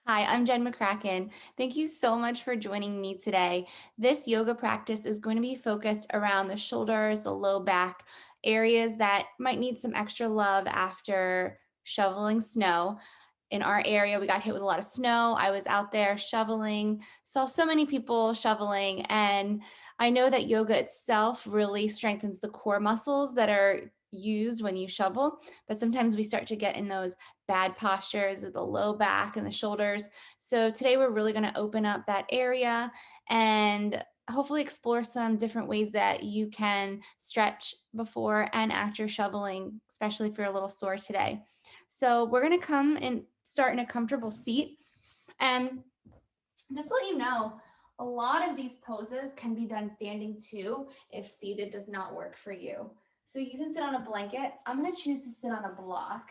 Hi, I'm Jen McCracken. Thank you so much for joining me today. This yoga practice is going to be focused around the shoulders, the low back, areas that might need some extra love after shoveling snow. In our area, we got hit with a lot of snow. I was out there shoveling, saw so many people shoveling, and I know that yoga itself really strengthens the core muscles that are used when you shovel, but sometimes we start to get in those bad postures of the low back and the shoulders. So today we're really going to open up that area and hopefully explore some different ways that you can stretch before and after shoveling, especially if you're a little sore today. So we're going to come and start in a comfortable seat. And just to let you know, a lot of these poses can be done standing too if seated does not work for you. So you can sit on a blanket. I'm going to choose to sit on a block.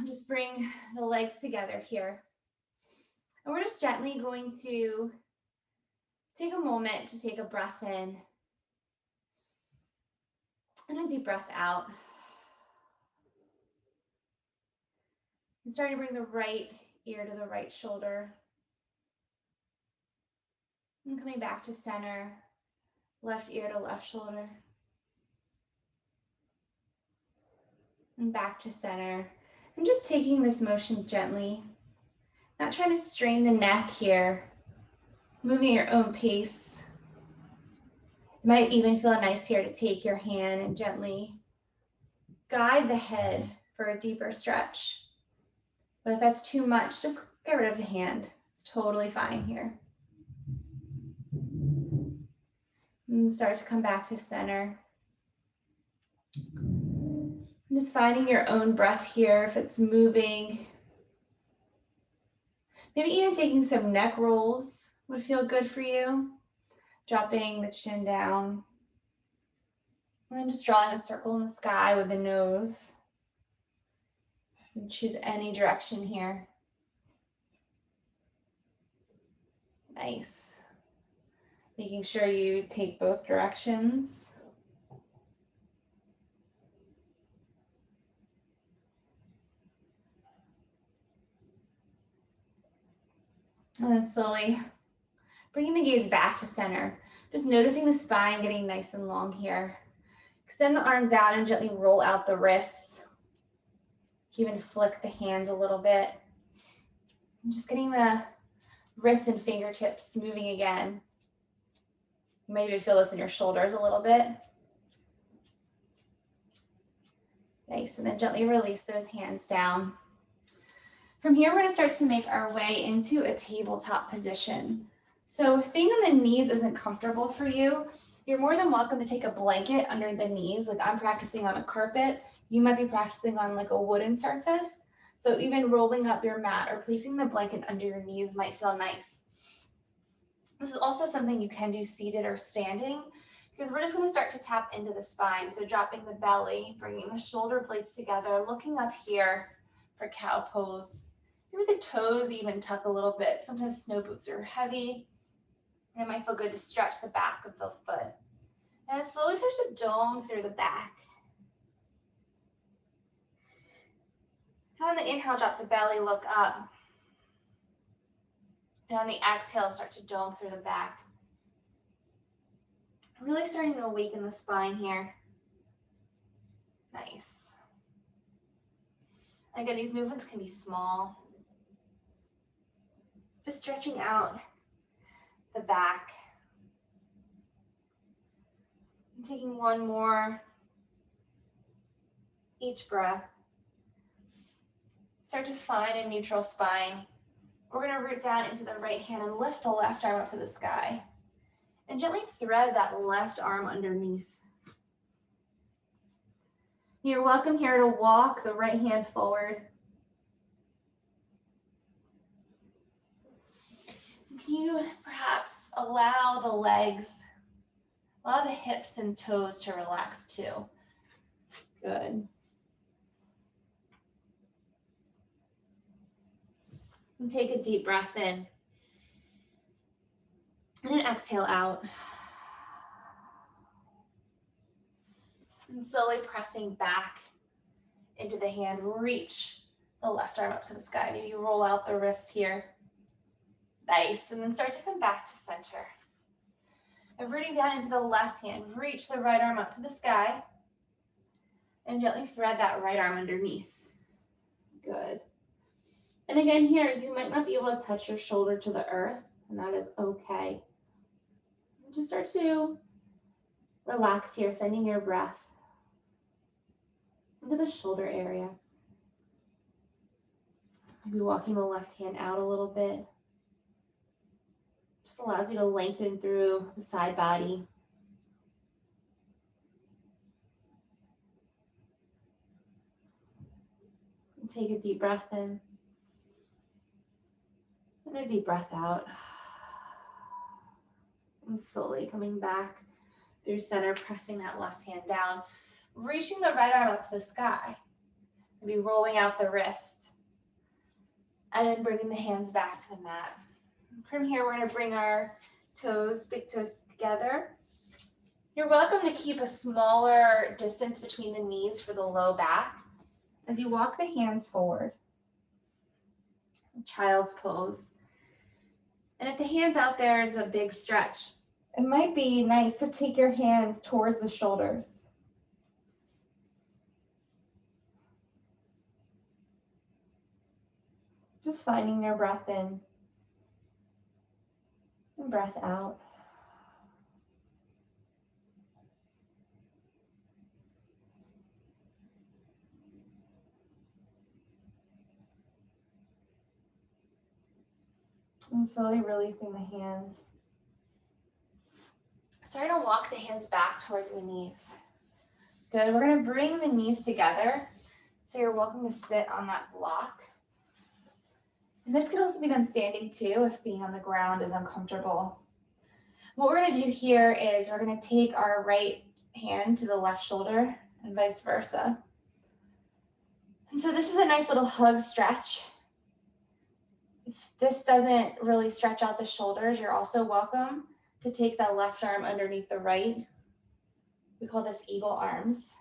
Just bring the legs together here. And we're just gently going to take a moment to take a breath in and a deep breath out. And starting to bring the right ear to the right shoulder. And coming back to center, left ear to left shoulder. And back to center. And just taking this motion gently, not trying to strain the neck here, moving at your own pace. It might even feel nice here to take your hand and gently guide the head for a deeper stretch. But if that's too much, just get rid of the hand. It's totally fine here. And start to come back to center. And just finding your own breath here, if it's moving. Maybe even taking some neck rolls would feel good for you. Dropping the chin down. And then just drawing a circle in the sky with the nose. And choose any direction here. Nice. Making sure you take both directions. And then slowly bringing the gaze back to center. Just noticing the spine getting nice and long here. Extend the arms out and gently roll out the wrists. Even flick the hands a little bit. And just getting the wrists and fingertips moving again. You might even feel this in your shoulders a little bit. Nice, and then gently release those hands down. From here, we're going to start to make our way into a tabletop position. So if being on the knees isn't comfortable for you, you're more than welcome to take a blanket under the knees. Like I'm practicing on a carpet. You might be practicing on like a wooden surface. So even rolling up your mat or placing the blanket under your knees might feel nice. This is also something you can do seated or standing because we're just going to start to tap into the spine. So dropping the belly, bringing the shoulder blades together, looking up here for cow pose. Maybe the toes even tuck a little bit. Sometimes snow boots are heavy, and it might feel good to stretch the back of the foot. And slowly start to dome through the back. And on the inhale, drop the belly, look up. And on the exhale, start to dome through the back. Really starting to awaken the spine here. Nice. Again, these movements can be small. Just stretching out the back. And taking one more each breath. Start to find a neutral spine. We're going to root down into the right hand and lift the left arm up to the sky. And gently thread that left arm underneath. You're welcome here to walk the right hand forward. Can you perhaps allow the legs, allow the hips and toes to relax too? Good. And take a deep breath in. And then exhale out. And slowly pressing back into the hand. Reach the left arm up to the sky. Maybe roll out the wrist here. Nice. And then start to come back to center. And rooting down into the left hand, reach the right arm up to the sky. And gently thread that right arm underneath. Good. And again here, you might not be able to touch your shoulder to the earth, and that is okay. Just start to relax here, sending your breath into the shoulder area. Maybe walking the left hand out a little bit. Just allows you to lengthen through the side body. And take a deep breath in. And a deep breath out. And slowly coming back through center, pressing that left hand down. Reaching the right arm up to the sky. Maybe rolling out the wrist. And then bringing the hands back to the mat. From here, we're going to bring our toes, big toes together. You're welcome to keep a smaller distance between the knees for the low back as you walk the hands forward. Child's pose. And if the hands out there is a big stretch, it might be nice to take your hands towards the shoulders. Just finding your breath in and breath out. And slowly releasing the hands. Starting to walk the hands back towards the knees. Good, we're gonna bring the knees together. So you're welcome to sit on that block. And this can also be done standing too if being on the ground is uncomfortable. What we're gonna do here is we're gonna take our right hand to the left shoulder and vice versa. And so this is a nice little hug stretch. If this doesn't really stretch out the shoulders, you're also welcome to take that left arm underneath the right. We call this eagle arms.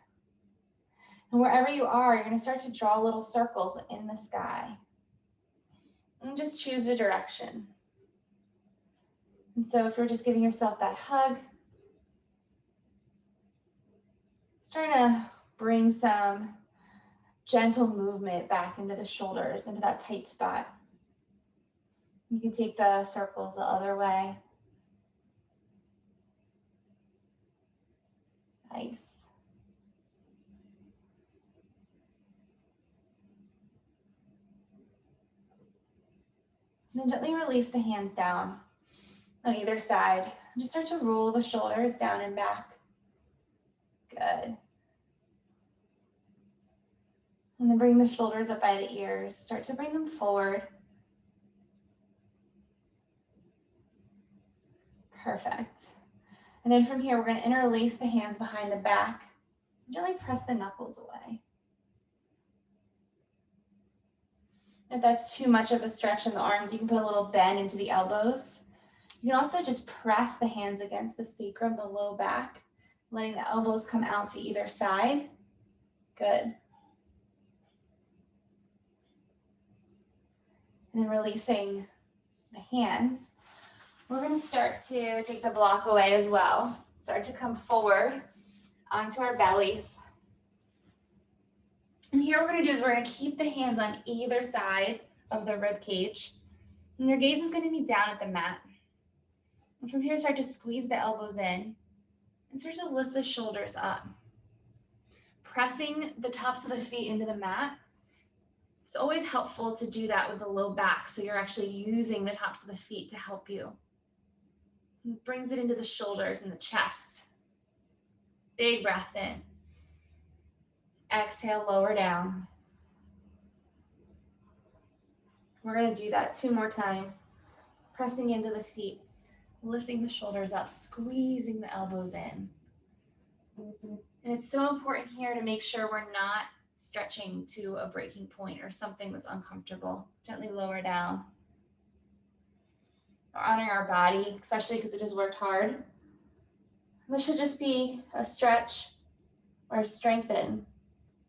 And wherever you are, you're gonna start to draw little circles in the sky. And just choose a direction. And so if you're just giving yourself that hug, starting to bring some gentle movement back into the shoulders, into that tight spot. You can take the circles the other way. Nice. And then gently release the hands down on either side. Just start to roll the shoulders down and back. Good. And then bring the shoulders up by the ears. Start to bring them forward. Perfect. And then from here, we're going to interlace the hands behind the back. Gently press the knuckles away. If that's too much of a stretch in the arms, you can put a little bend into the elbows. You can also just press the hands against the sacrum, the low back, letting the elbows come out to either side. Good. And then releasing the hands. We're going to start to take the block away as well. Start to come forward onto our bellies. And here what we're going to do is we're going to keep the hands on either side of the rib cage. And your gaze is going to be down at the mat. And from here, start to squeeze the elbows in and start to lift the shoulders up. Pressing the tops of the feet into the mat. It's always helpful to do that with the low back, so you're actually using the tops of the feet to help you. It brings it into the shoulders and the chest. Big breath in. Exhale, lower down. We're going to do that 2 more times. Pressing into the feet, lifting the shoulders up, squeezing the elbows in. And it's so important here to make sure we're not stretching to a breaking point or something that's uncomfortable. Gently lower down. We're honoring our body, especially because it just worked hard. This should just be a stretch or a strengthen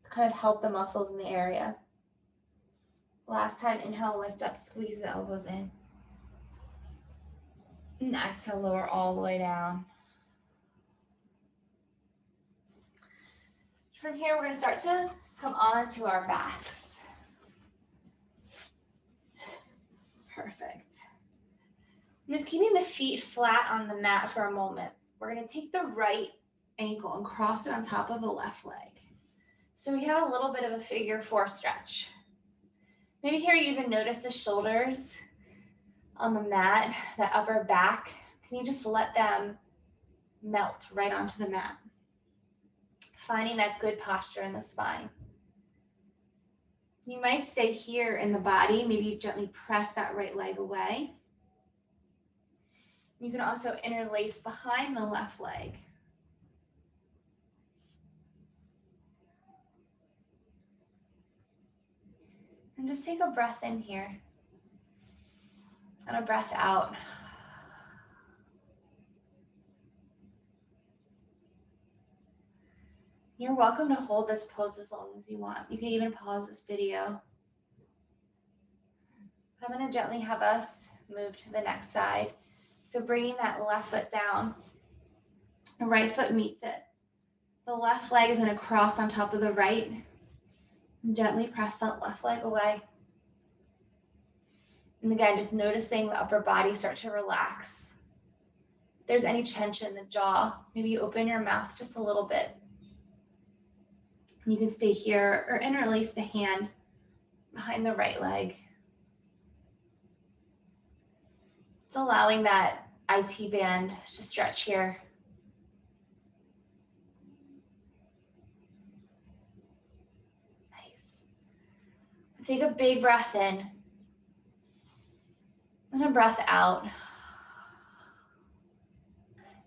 to kind of help the muscles in the area. Last time, inhale, lift up, squeeze the elbows in. And exhale, lower all the way down. From here, we're going to start to come on to our backs. Perfect. I'm just keeping the feet flat on the mat for a moment. We're going to take the right ankle and cross it on top of the left leg. So we have a little bit of a figure four stretch. Maybe here you even notice the shoulders on the mat, that upper back. Can you just let them melt right onto the mat? Finding that good posture in the spine. You might stay here in the body. Maybe you gently press that right leg away. You can also interlace behind the left leg. And just take a breath in here and a breath out. You're welcome to hold this pose as long as you want. You can even pause this video. I'm going to gently have us move to the next side. So bringing that left foot down, the right foot meets it. The left leg is going to cross on top of the right. And gently press that left leg away. And again, just noticing the upper body start to relax. If there's any tension in the jaw, maybe you open your mouth just a little bit. You can stay here or interlace the hand behind the right leg. It's allowing that IT band to stretch here. Nice. Take a big breath in and a breath out.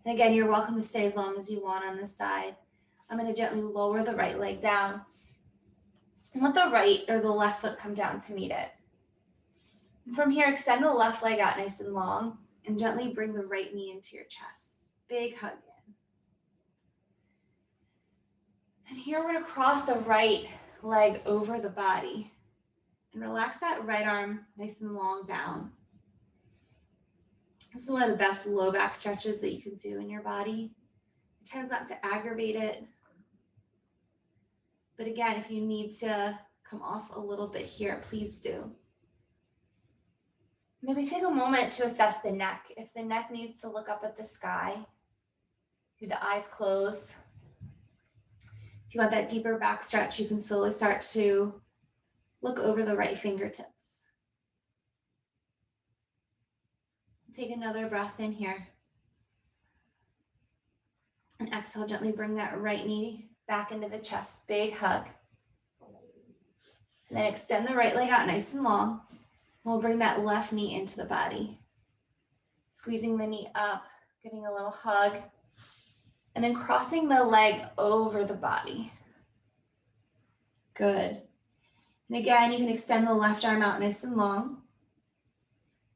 And again, you're welcome to stay as long as you want on this side. I'm going to gently lower the right leg down and let the right or the left foot come down to meet it. And from here, extend the left leg out nice and long and gently bring the right knee into your chest. Big hug in. And here we're going to cross the right leg over the body and relax that right arm nice and long down. This is one of the best low back stretches that you can do in your body. It tends not to aggravate it. But again, if you need to come off a little bit here, please do. Maybe take a moment to assess the neck. If the neck needs to look up at the sky, do the eyes close. If you want that deeper back stretch, you can slowly start to look over the right fingertips. Take another breath in here. And exhale, gently bring that right knee back into the chest, big hug. And then extend the right leg out nice and long. We'll bring that left knee into the body. Squeezing the knee up, giving a little hug. And then crossing the leg over the body. Good. And again, you can extend the left arm out nice and long.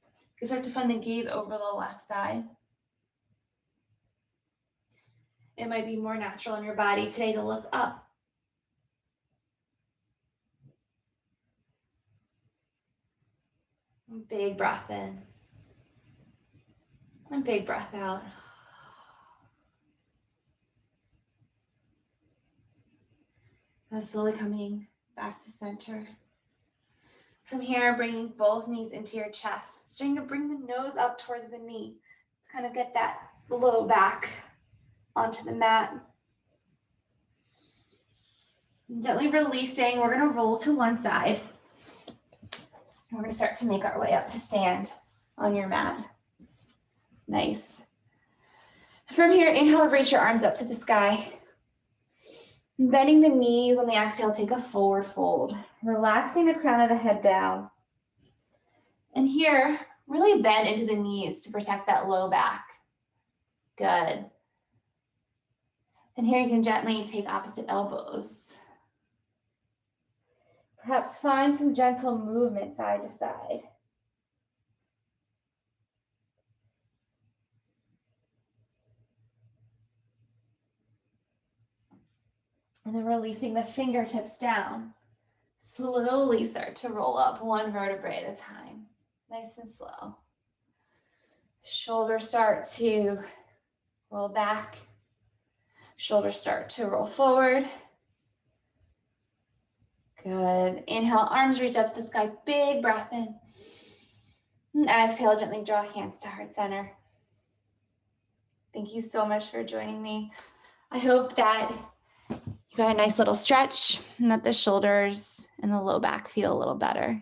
You can start to find the gaze over the left side. It might be more natural in your body today to look up. Big breath in. And big breath out. And slowly coming back to center. From here, bringing both knees into your chest. Starting to bring the nose up towards the knee. To kind of get that low back onto the mat. Gently releasing, we're going to roll to one side. We're going to start to make our way up to stand on your mat. Nice. From here, inhale, reach your arms up to the sky. Bending the knees on the exhale, take a forward fold. Relaxing the crown of the head down. And here, really bend into the knees to protect that low back. Good. And here you can gently take opposite elbows. Perhaps find some gentle movement side to side. And then releasing the fingertips down. Slowly start to roll up one vertebrae at a time. Nice and slow. Shoulders start to roll back. Shoulders start to roll forward. Good. Inhale, arms reach up to the sky. Big breath in. And exhale, gently draw hands to heart center. Thank you so much for joining me. I hope that you got a nice little stretch and that the shoulders and the low back feel a little better.